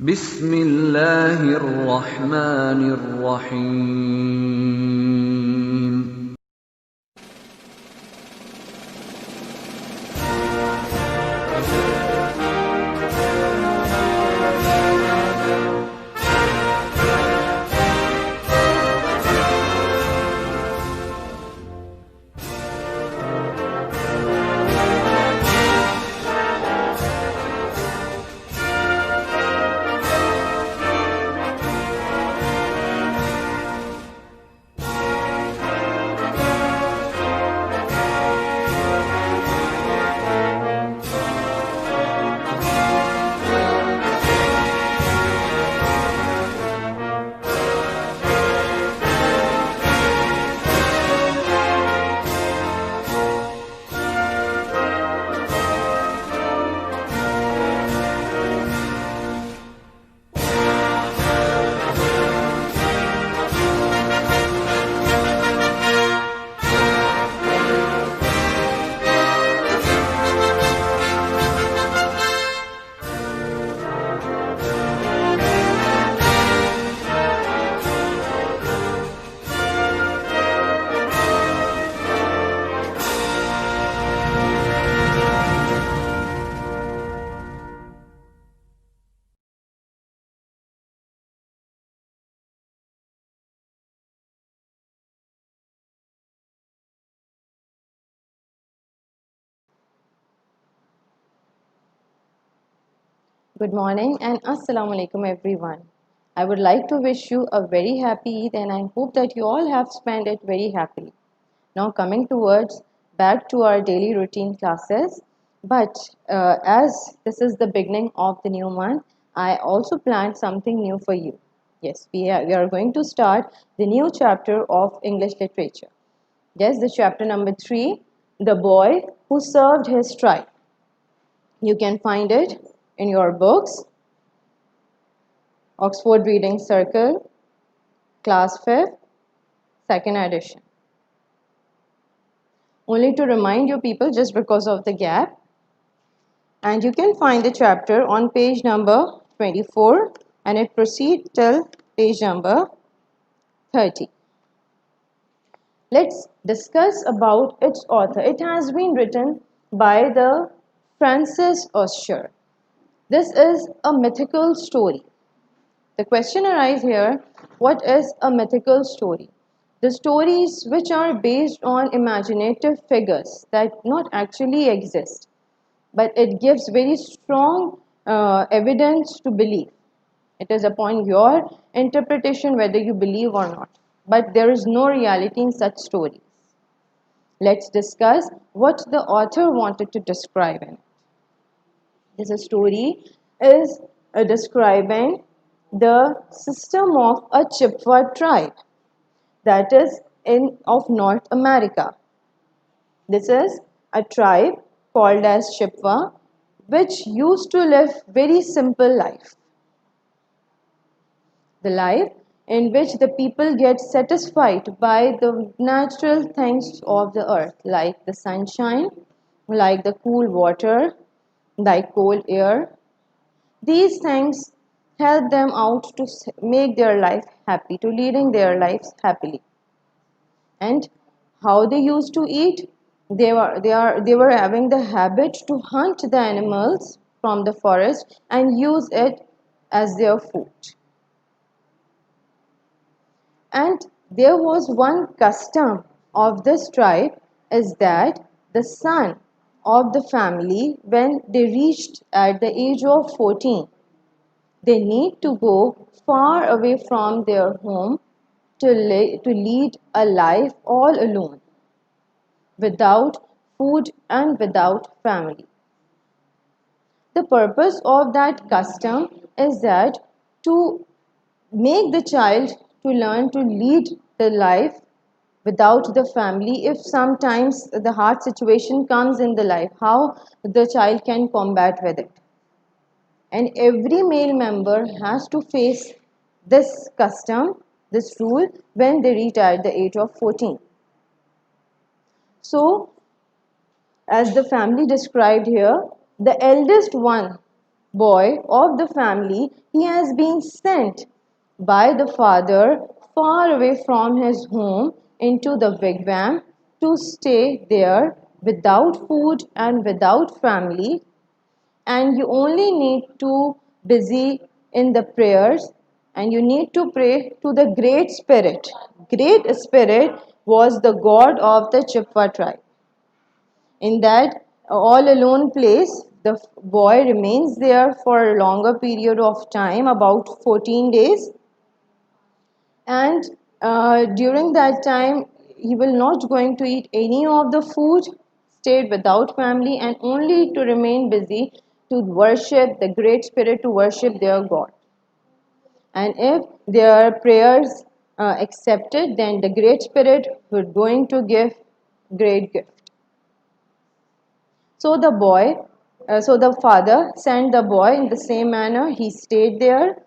بسم الله الرحمن الرحيم. Good morning and Assalamu alaikum everyone. I would like to wish you a very happy Eid and I hope that you all have spent it very happily. Now coming towards back to our daily routine classes, but as this is the beginning of the new month, I also planned something new for you. Yes, we are going to start the new chapter of English literature. Yes, the chapter number 3, The Boy Who Served His Tribe. You can find it in your books, Oxford Reading Circle, Class 5th, 2nd edition. Only to remind you people just because of the gap. And you can find the chapter on page number 24 and it proceeds till page number 30. Let's discuss about its author. It has been written by the Francis Osher. This is a mythical story. The question arises here, what is a mythical story? The stories which are based on imaginative figures that not actually exist, but it gives very strong evidence to believe. It is upon your interpretation whether you believe or not, but there is no reality in such stories. Let's discuss what the author wanted to describe in it. This story is describing the system of a Chippewa tribe that is of North America. This is a tribe called as Chippewa which used to live very simple life. The life in which the people get satisfied by the natural things of the earth like the sunshine, like the cool water, like cold air. These things help them out to make their life happy, to leading their lives happily. And how they used to eat? They were having the habit to hunt the animals from the forest and use it as their food. And there was one custom of this tribe is that the son of the family, when they reached at the age of 14, they need to go far away from their home to lead a life all alone, without food and without family. The purpose of that custom is that to make the child to learn to lead the life without the family if sometimes the hard situation comes in the life, how the child can combat with it. And every male member has to face this custom, this rule, when they reach at the age of 14. So, as the family described here, the eldest one boy of the family, he has been sent by the father far away from his home into the wigwam to stay there without food and without family, and you only need to busy in the prayers, and you need to pray to the great spirit. Great spirit was the god of the Chippa tribe. In that all alone place, the boy remains there for a longer period of time, about 14 days, and during that time he will not going to eat any of the food, stayed without family, and only to remain busy to worship the great spirit, to worship their god. And if their prayers accepted, then the great spirit would going to give great gift. So the father sent the boy in the same manner. He stayed there.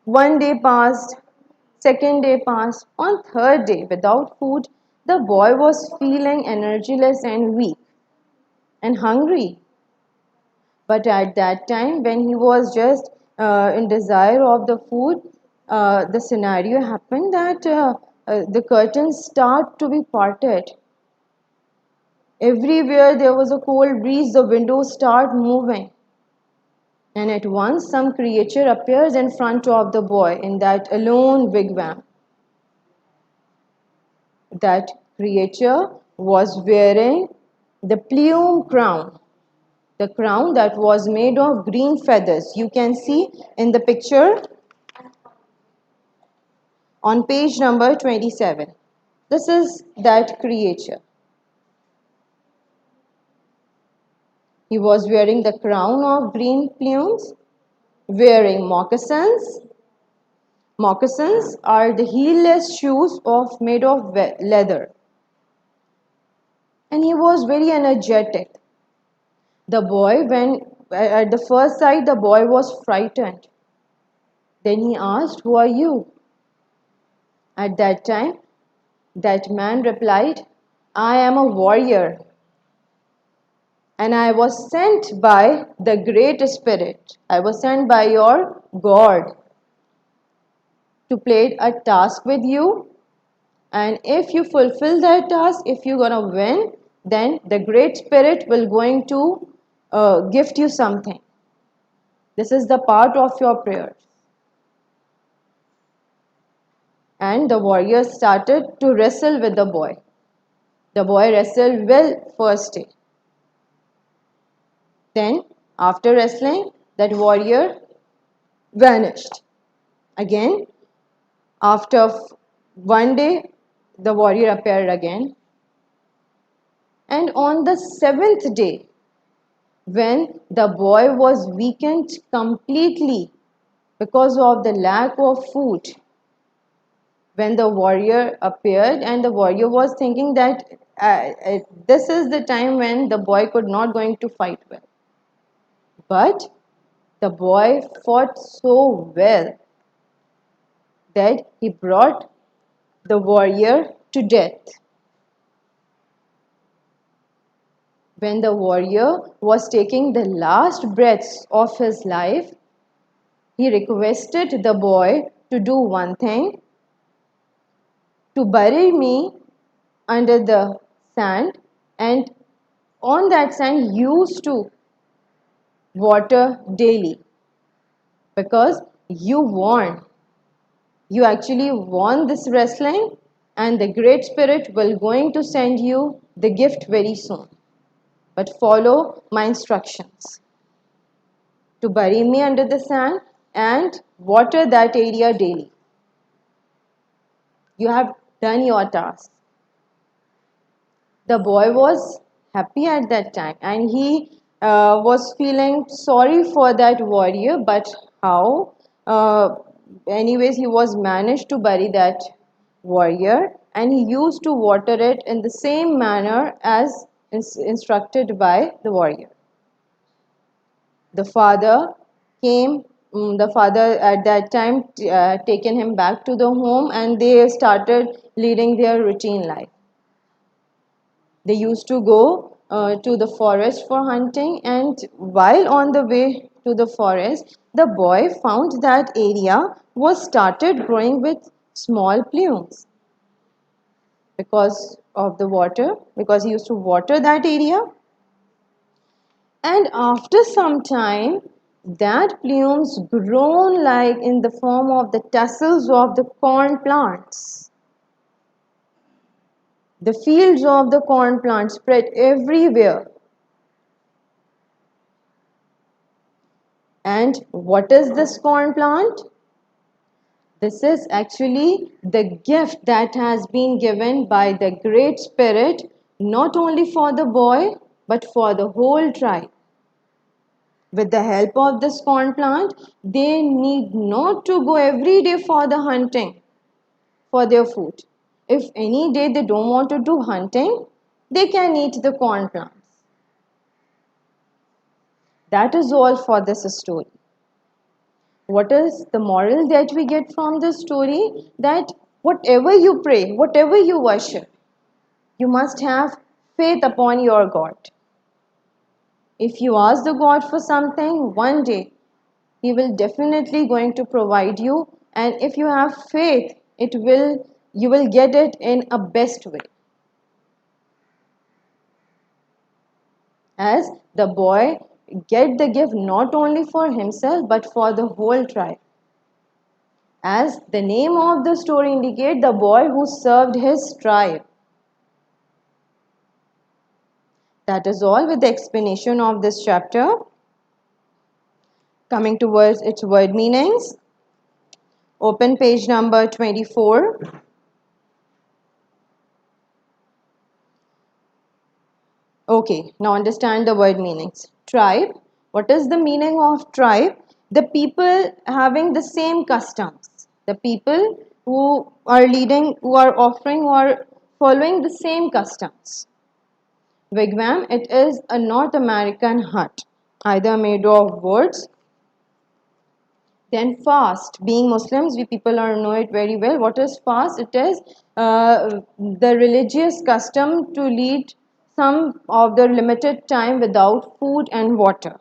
One day passed, second day passed. On third day, without food, the boy was feeling energyless and weak and hungry. But at that time, when he was just in desire of the food, the scenario happened that the curtains start to be parted. Everywhere there was a cold breeze, the windows start moving. And at once some creature appears in front of the boy in that alone wigwam. That creature was wearing the plume crown, the crown that was made of green feathers. You can see in the picture on page number 27. This is that creature. He was wearing the crown of green plumes, wearing moccasins. Moccasins are the heelless shoes made of leather. And he was very energetic. The boy, when at the first sight, the boy was frightened. Then he asked, "Who are you?" At that time, that man replied, "I am a warrior, and I was sent by the Great Spirit. I was sent by your God to play a task with you. And if you fulfill that task, if you're gonna win, then the Great Spirit will going to gift you something. This is the part of your prayers." And the warrior started to wrestle with the boy. The boy wrestled well first day. Then, after wrestling, that warrior vanished. Again, after one day, the warrior appeared again. And on the seventh day, when the boy was weakened completely because of the lack of food, when the warrior appeared, and the warrior was thinking that this is the time when the boy could not going to fight well. But the boy fought so well that he brought the warrior to death. When the warrior was taking the last breaths of his life, he requested the boy to do one thing, to bury me under the sand, and on that sand used to water daily, because you actually won this wrestling, and the great spirit will going to send you the gift very soon. But follow my instructions to bury me under the sand and water that area daily. You have done your task. The boy was happy at that time, and he was feeling sorry for that warrior, but how? Anyways, he was managed to bury that warrior, and he used to water it in the same manner as instructed by the warrior. The father came, the father at that time taken him back to the home, and they started leading their routine life. They used to go to the forest for hunting, and while on the way to the forest, the boy found that area was started growing with small plumes because of the water, because he used to water that area. And after some time, that plumes grown like in the form of the tassels of the corn plants. The fields of the corn plant spread everywhere. And what is this corn plant? This is actually the gift that has been given by the Great Spirit, not only for the boy, but for the whole tribe. With the help of this corn plant, they need not to go every day for the hunting for their food. If any day they don't want to do hunting, they can eat the corn plants. That is all for this story. What is the moral that we get from this story? That whatever you pray, whatever you worship, you must have faith upon your God. If you ask the God for something, one day He will definitely going to provide you, and if you have faith, you will get it in a best way. As the boy get the gift not only for himself but for the whole tribe. As the name of the story indicates, the boy who served his tribe. That is all with the explanation of this chapter. Coming towards its word meanings. Open page number 24. Okay, now understand the word meanings. Tribe. What is the meaning of tribe? The people having the same customs. The people who are leading, who are offering or following the same customs. Wigwam, it is a North American hut, either made of woods. Then fast, being Muslims, we people know it very well. What is fast? It is the religious custom to lead some of the limited time without food and water.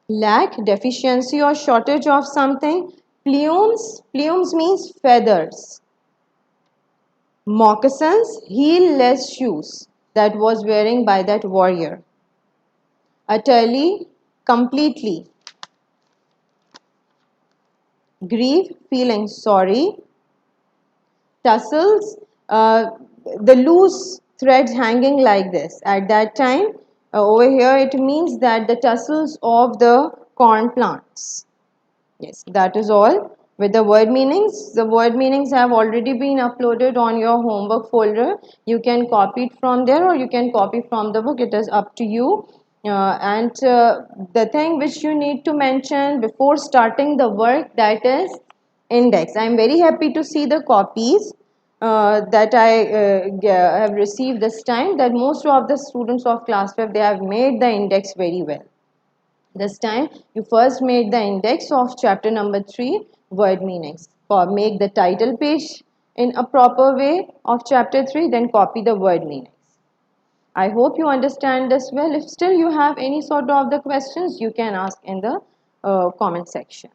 Lack, deficiency or shortage of something. Plumes, plumes means feathers. Moccasins, heel-less shoes that was wearing by that warrior. Utterly, completely. Grief, feeling sorry. Tassels, the loose threads hanging like this. At that time, over here it means that the tassels of the corn plants. Yes, that is all with the word meanings. The word meanings have already been uploaded on your homework folder. You can copy it from there or you can copy from the book. It is up to you. The thing which you need to mention before starting the work, that is index. I am very happy to see the copies that I have received this time, that most of the students of class 5, they have made the index very well. This time you first made the index of chapter number 3, word meanings. Or make the title page in a proper way of chapter 3, then copy the word meanings. I hope you understand this well. If still you have any sort of the questions, you can ask in the comment section.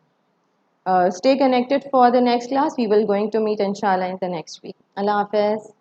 Stay connected for the next class. We will going to meet inshallah in the next week. Allah Hafiz.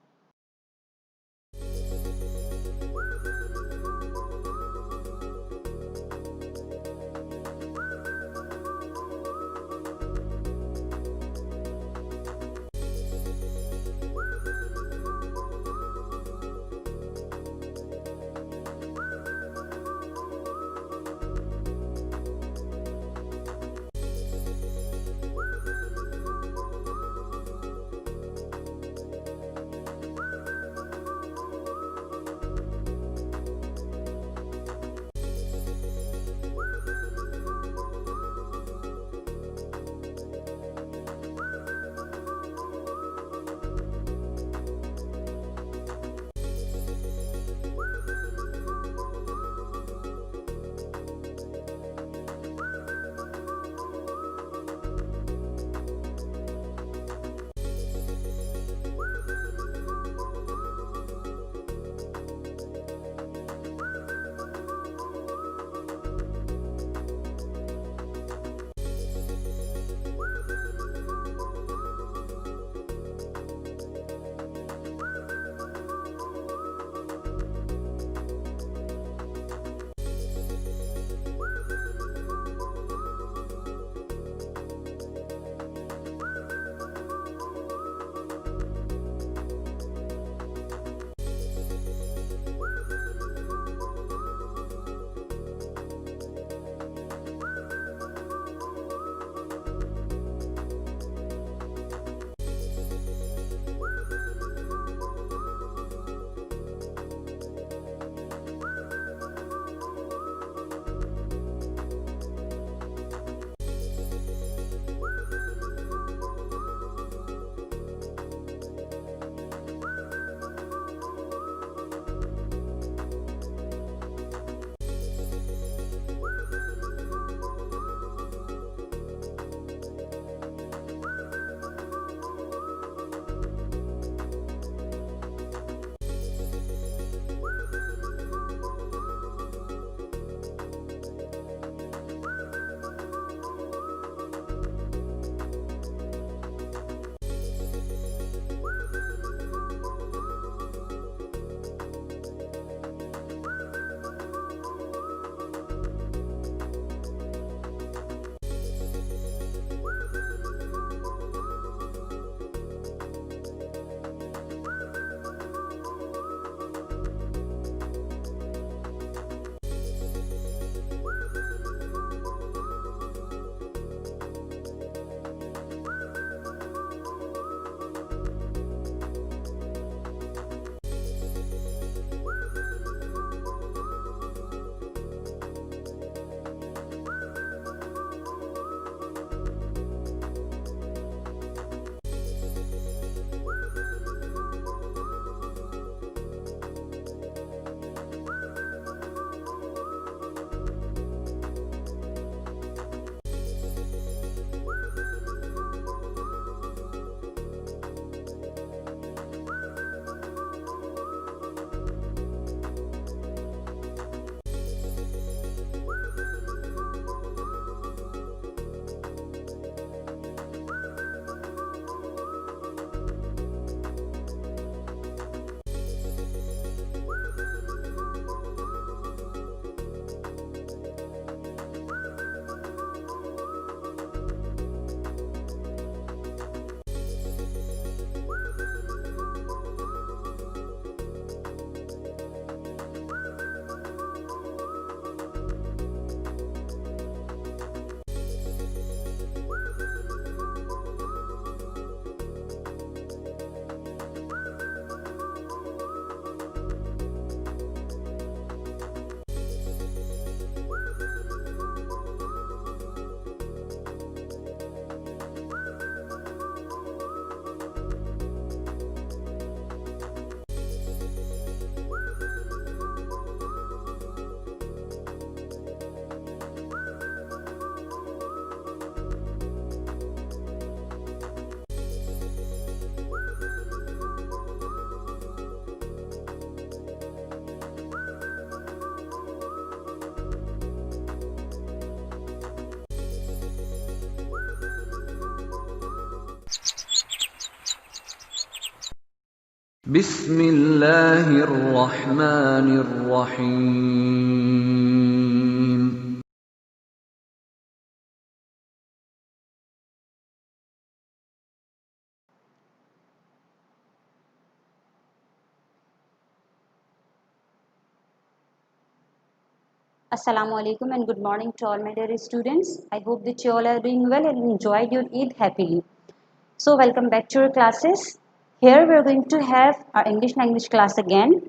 بسم الله الرحمن الرحيم. Assalamu alaikum and good morning to all my dear students. I hope that you all are doing well and enjoyed your Eid happily. So welcome back to your classes. Here we are going to have our English language class again.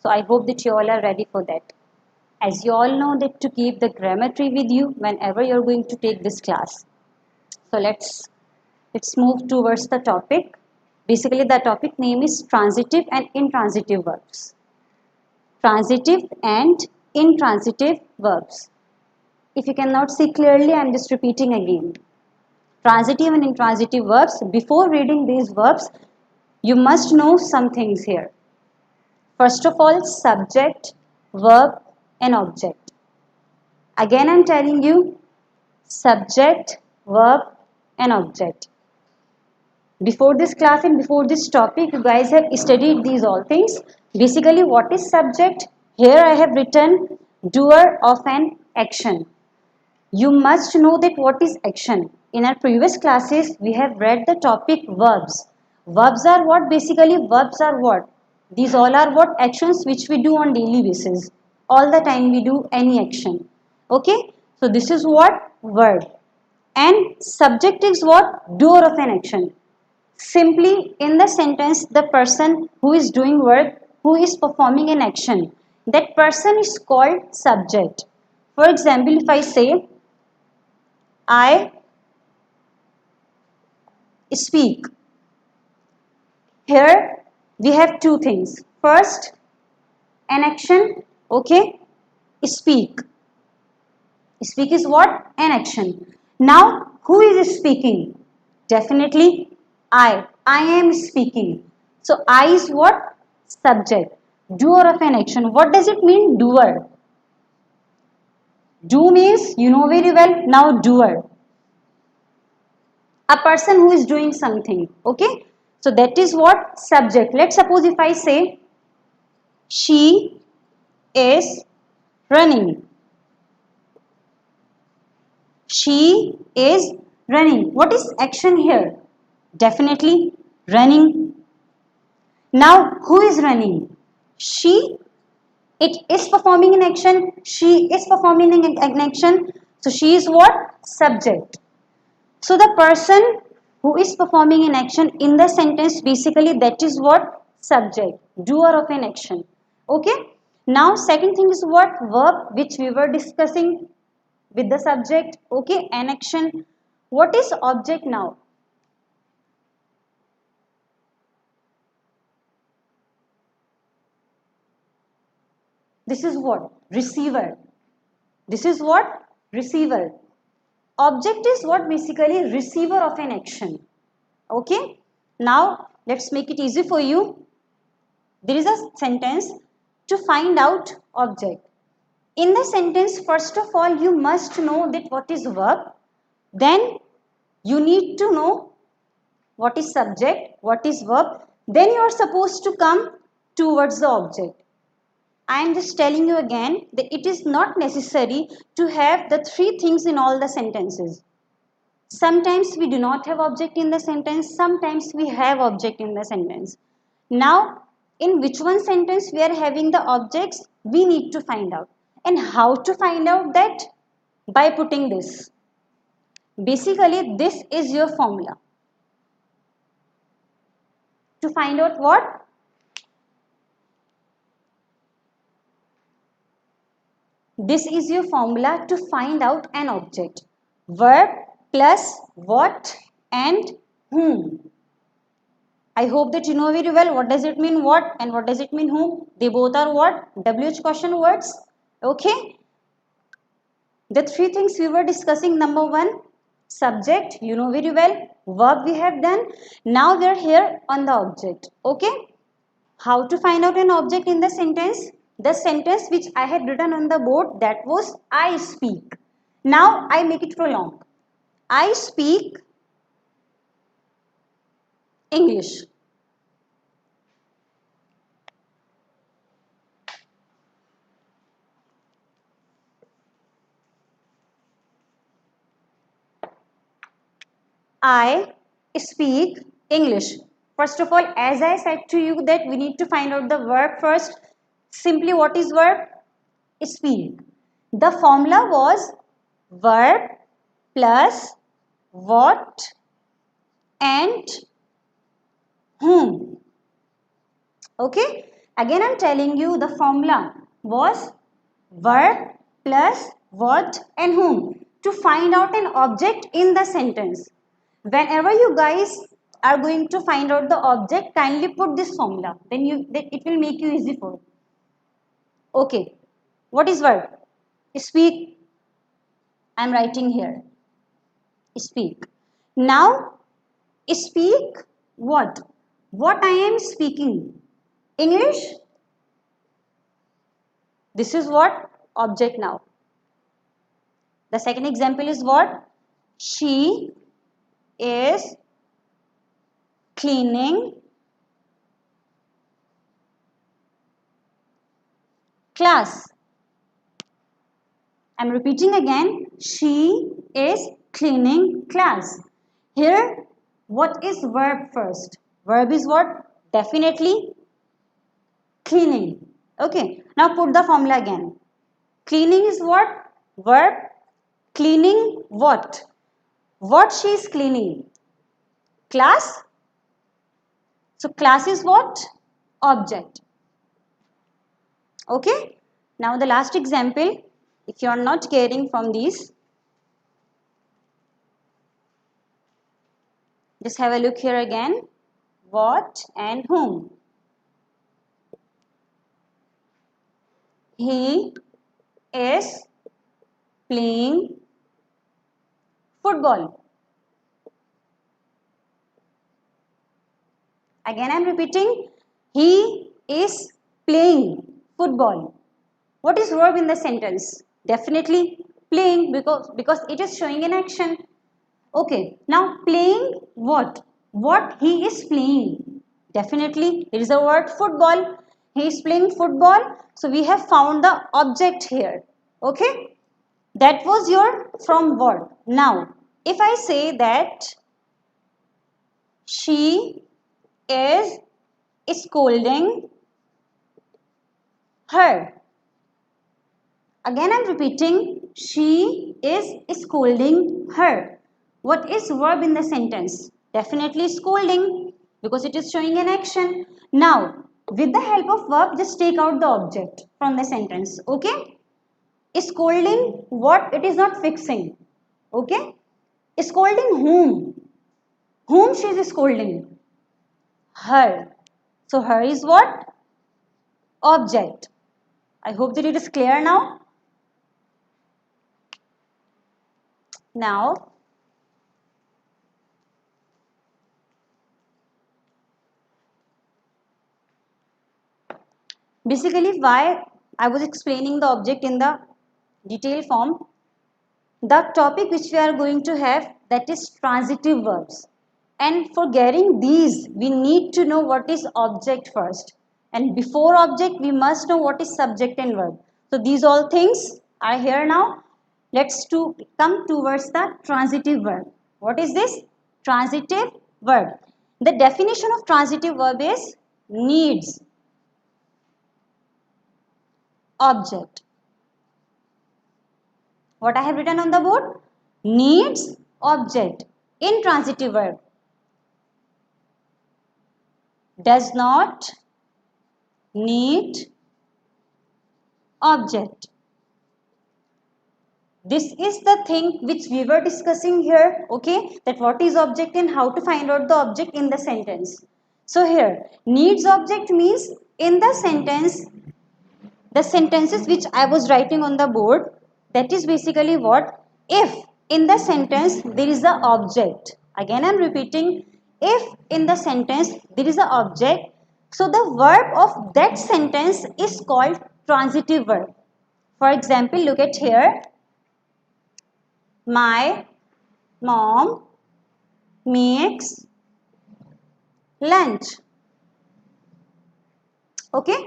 So I hope that you all are ready for that. As you all know that to keep the grammar tree with you whenever you are going to take this class. So let's move towards the topic. Basically the topic name is transitive and intransitive verbs. Transitive and intransitive verbs. If you cannot see clearly, I am just repeating again. Transitive and intransitive verbs. Before reading these verbs, you must know some things here. First of all, subject, verb and object. Again, I am telling you, subject, verb and object. Before this class and before this topic, you guys have studied these all things. Basically, what is subject? Here I have written doer of an action. You must know that what is action. In our previous classes, we have read the topic verbs. Verbs are what? Basically, verbs are what? These all are what? Actions which we do on daily basis. All the time we do any action. Okay? So this is what? Verb. And subject is what? Doer of an action. Simply in the sentence, the person who is doing work, who is performing an action, that person is called subject. For example, if I say, I speak. Here we have two things. First, an action. Okay. Speak. Speak is what? An action. Now, who is speaking? Definitely I. I am speaking. So, I is what? Subject. Doer of an action. What does it mean? Doer. Do means you know very well. Now, doer. A person who is doing something. Okay. So, that is what? Subject. Let's suppose if I say, she is running. She is running. What is action here? Definitely running. Now, who is running? She. It is performing an action. She is performing an action. So, she is what? Subject. So, the person who is performing an action in the sentence, basically that is what? Subject. Doer of an action. Okay. Now, second thing is what? Verb, which we were discussing with the subject. Okay. An action. What is object now? This is what? Receiver. This is what? Receiver. Object is what? Basically receiver of an action. Okay. Now let's make it easy for you. There is a sentence to find out object. In the sentence, first of all, you must know that what is verb. Then you need to know what is subject, what is verb. Then you are supposed to come towards the object. I am just telling you again that it is not necessary to have the three things in all the sentences. Sometimes we do not have object in the sentence, sometimes we have object in the sentence. Now, in which one sentence we are having the objects, we need to find out. And how to find out that? By putting this. Basically, this is your formula. To find out what? This is your formula to find out an object. Verb plus what and whom. I hope that you know very well what does it mean what and what does it mean whom. They both are what? WH question words. Okay. The three things we were discussing. Number one, subject. You know very well. Verb we have done. Now we are here on the object. Okay. How to find out an object in the sentence? The sentence which I had written on the board, that was I speak. Now I make it prolonged. I speak English. I speak English. First of all, as I said to you that we need to find out the verb first. Simply, what is verb? Speak. The formula was verb plus what and whom. Okay. Again, I'm telling you the formula was verb plus what and whom to find out an object in the sentence. Whenever you guys are going to find out the object, kindly put this formula. Then it will make you easy for. Okay. What is verb? Speak. I'm writing here. Speak. Now, speak what? What I am speaking. English. This is what? Object now. The second example is what? She is cleaning class. I'm repeating again. She is cleaning class. Here, what is verb first? Verb is what? Definitely cleaning. Okay. Now put the formula again. Cleaning is what? Verb. Cleaning what? What she is cleaning? Class. So class is what? Object. Okay. Now the last example. If you are not getting from these, just have a look here again. What and whom? He is playing football. Again, I am repeating. He is playing football. What is verb in the sentence? Definitely playing because it is showing an action. Okay. Now playing what? What he is playing. Definitely it is a word football. He is playing football. So we have found the object here. Okay. That was your from word. Now if I say that she is scolding her. Again I am repeating, she is scolding her. What is verb in the sentence? Definitely scolding because it is showing an action. Now with the help of verb, just take out the object from the sentence. Okay. Scolding what? It is not fixing. Okay. Scolding whom? Whom she is scolding? Her. So her is what? Object. I hope that it is clear now. Now, basically why I was explaining the object in the detailed form. The topic which we are going to have, that is transitive verbs. And for getting these, we need to know what is object first. And before object, we must know what is subject and verb. So these all things are here now. Let's come towards the transitive verb. What is this? Transitive verb. The definition of transitive verb is needs object. What I have written on the board? Needs object. Intransitive verb. Does not need object. This is the thing which we were discussing here, okay, that what is object and how to find out the object in the sentence. So here, needs object means in the sentence, the sentences which I was writing on the board, that is basically what? If in the sentence there is the object. Again I am repeating, if in the sentence there is an object, so the verb of that sentence is called transitive verb. For example, look at here. My mom makes lunch. Okay.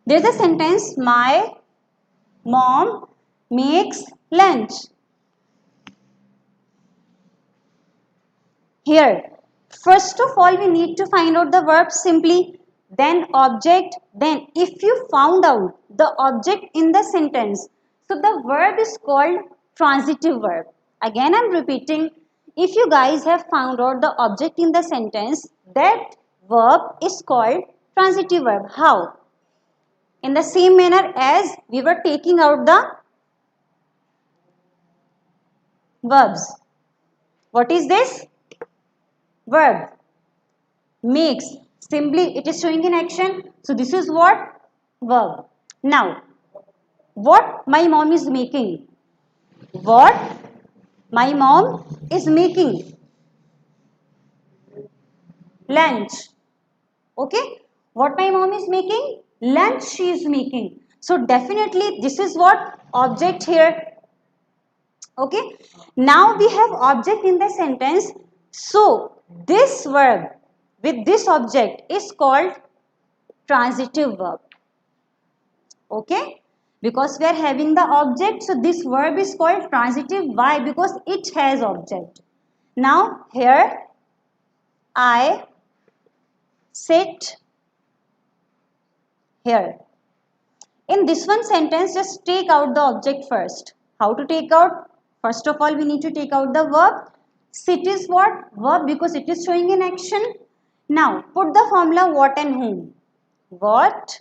There is a sentence, my mom makes lunch. Here, first of all, we need to find out the verb simply, then object, then if you found out the object in the sentence, so the verb is called transitive verb. Again, I'm repeating, if you guys have found out the object in the sentence, that verb is called transitive verb. How? In the same manner as we were taking out the verbs. What is this? Verb. Makes. Simply it is showing in action. So this is what? Verb. Now, what my mom is making? What my mom is making? Lunch. Okay? What my mom is making? Lunch she is making. So definitely this is what? Object here. Okay? Now we have object in the sentence. So this verb with this object is called transitive verb. Okay, because we are having the object, so this verb is called transitive. Why? Because it has object. Now here I sit here. In this one sentence, just take out the object first. How to take out? First of all, we need to take out the verb. Sit is what? Verb, because it is showing in action. Now put the formula what and whom. What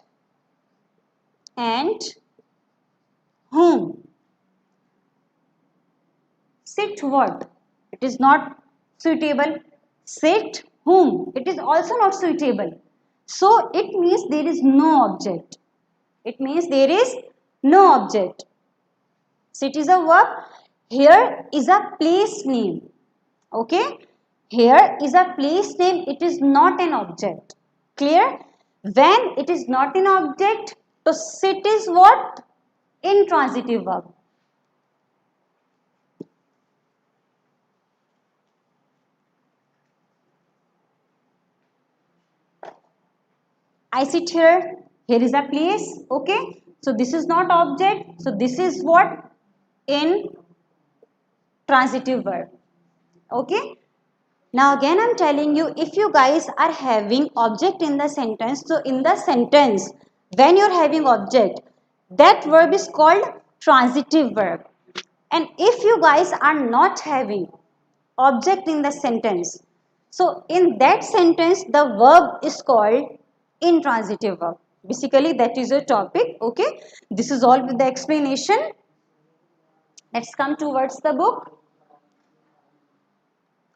and whom. Sit what? It is not suitable. Sit whom? It is also not suitable. So it means there is no object. It means there is no object. Sit is a verb. Here is a place name. Okay? Here is a place name. It is not an object. Clear? When it is not an object, so sit is what? Intransitive verb. I sit here. Here is a place. Okay. So this is not object. So this is what? In transitive verb. Okay. Now again I'm telling you, if you guys are having object in the sentence, so in the sentence when you're having object, that verb is called transitive verb. And if you guys are not having object in the sentence, so in that sentence the verb is called intransitive verb. Basically that is a topic. Okay, this is all with the explanation. Let's come towards the book.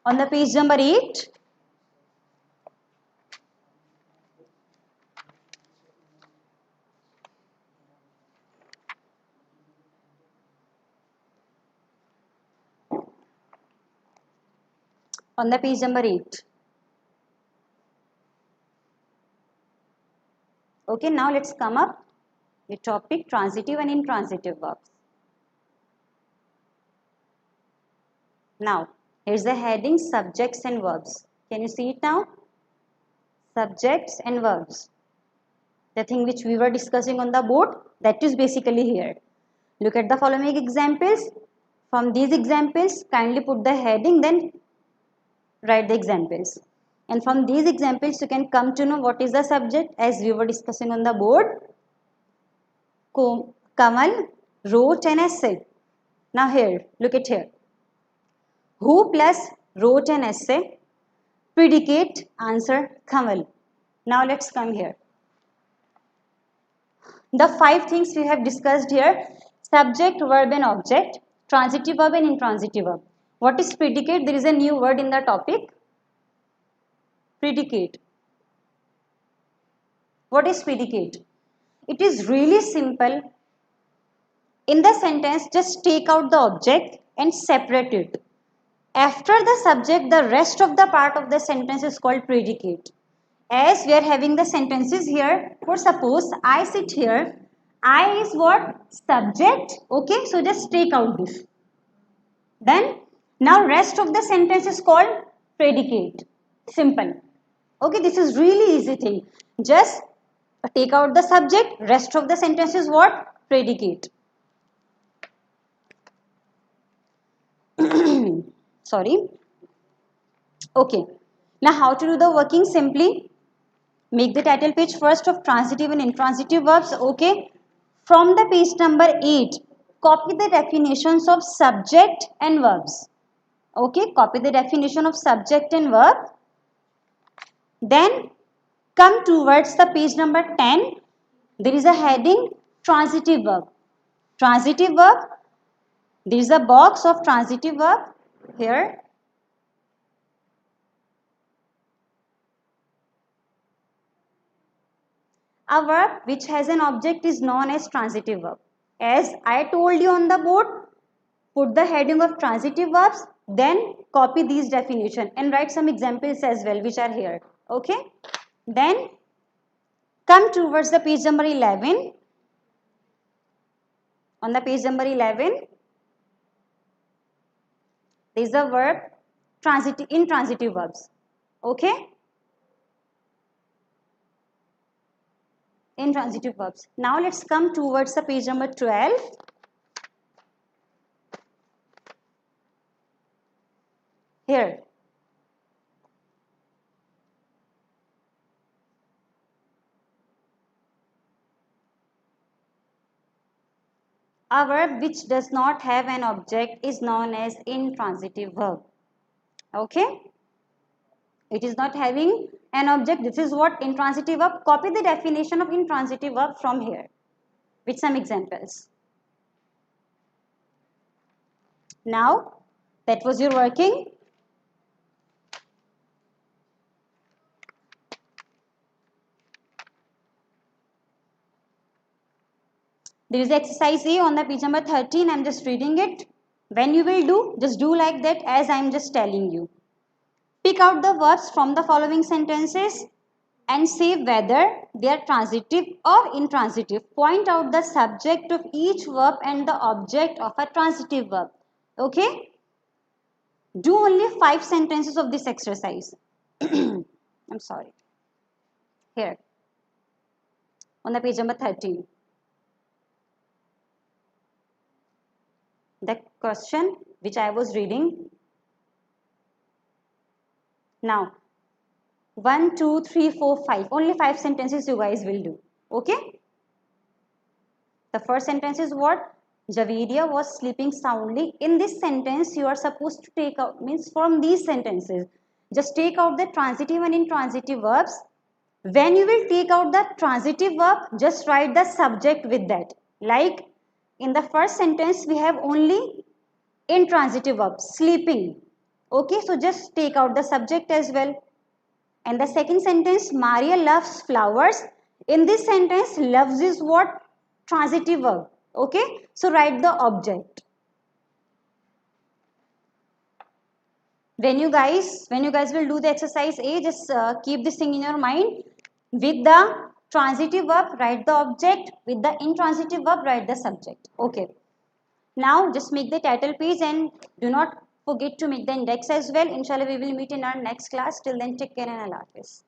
On the page number 8, on the page number 8. Okay, now let's come up the topic transitive and intransitive verbs. Now, here's the heading subjects and verbs. Can you see it now? Subjects and verbs. The thing which we were discussing on the board, that is basically here. Look at the following examples. From these examples, kindly put the heading, then write the examples. And from these examples, you can come to know what is the subject as we were discussing on the board. Kamal wrote an essay. Now here, look at here. Who plus wrote an essay? Predicate, answer, Kamal. Now let's come here. The 5 things we have discussed here: subject, verb and object, transitive verb and intransitive verb. What is predicate? There is a new word in the topic. Predicate. What is predicate? It is really simple. In the sentence, just take out the object and separate it. After the subject, the rest of the part of the sentence is called predicate. As we are having the sentences here, for suppose I sit here, I is what? Subject. Okay, so just take out this. Then, now rest of the sentence is called predicate. Simple. Okay, this is really easy thing. Just take out the subject, rest of the sentence is what? Predicate. Sorry. Okay. Now how to do the working? Simply make the title page first of transitive and intransitive verbs. Okay. From the page number 8, copy the definitions of subject and verbs. Okay. Copy the definition of subject and verb. Then come towards the page number 10. There is a heading transitive verb. Transitive verb. There is a box of transitive verb here. A verb which has an object is known as transitive verb. As I told you on the board, put the heading of transitive verbs, then copy these definition and write some examples as well which are here. Okay. Then come towards the page number 11. On the page number 11, there is a verb intransitive verbs. Okay. Intransitive verbs. Now let's come towards the page number 12. Here. A verb which does not have an object is known as intransitive verb. Okay. It is not having an object. This is what intransitive verb. Copy the definition of intransitive verb from here with some examples. Now that was your working. There is exercise A on the page number 13. I am just reading it. When you will do, just do like that as I am just telling you. Pick out the verbs from the following sentences and say whether they are transitive or intransitive. Point out the subject of each verb and the object of a transitive verb. Okay? Do only 5 sentences of this exercise. I'm sorry. Here. On the page number 13. The question which I was reading. Now, 1, 2, 3, 4, 5. Only 5 sentences you guys will do. Okay? The first sentence is what? Javidia was sleeping soundly. In this sentence, you are supposed to take out, means from these sentences, just take out the transitive and intransitive verbs. When you will take out the transitive verb, just write the subject with that. Like in the first sentence, we have only intransitive verb, sleeping. Okay, so just take out the subject as well. And the second sentence, Maria loves flowers. In this sentence, loves is what? Transitive verb. Okay, so write the object. When you guys will do the exercise A, just keep this thing in your mind. With the transitive verb, write the object. With the intransitive verb, write the subject. Okay. Now, just make the title page and do not forget to make the index as well. Inshallah, we will meet in our next class. Till then, take care and Allah Hafiz.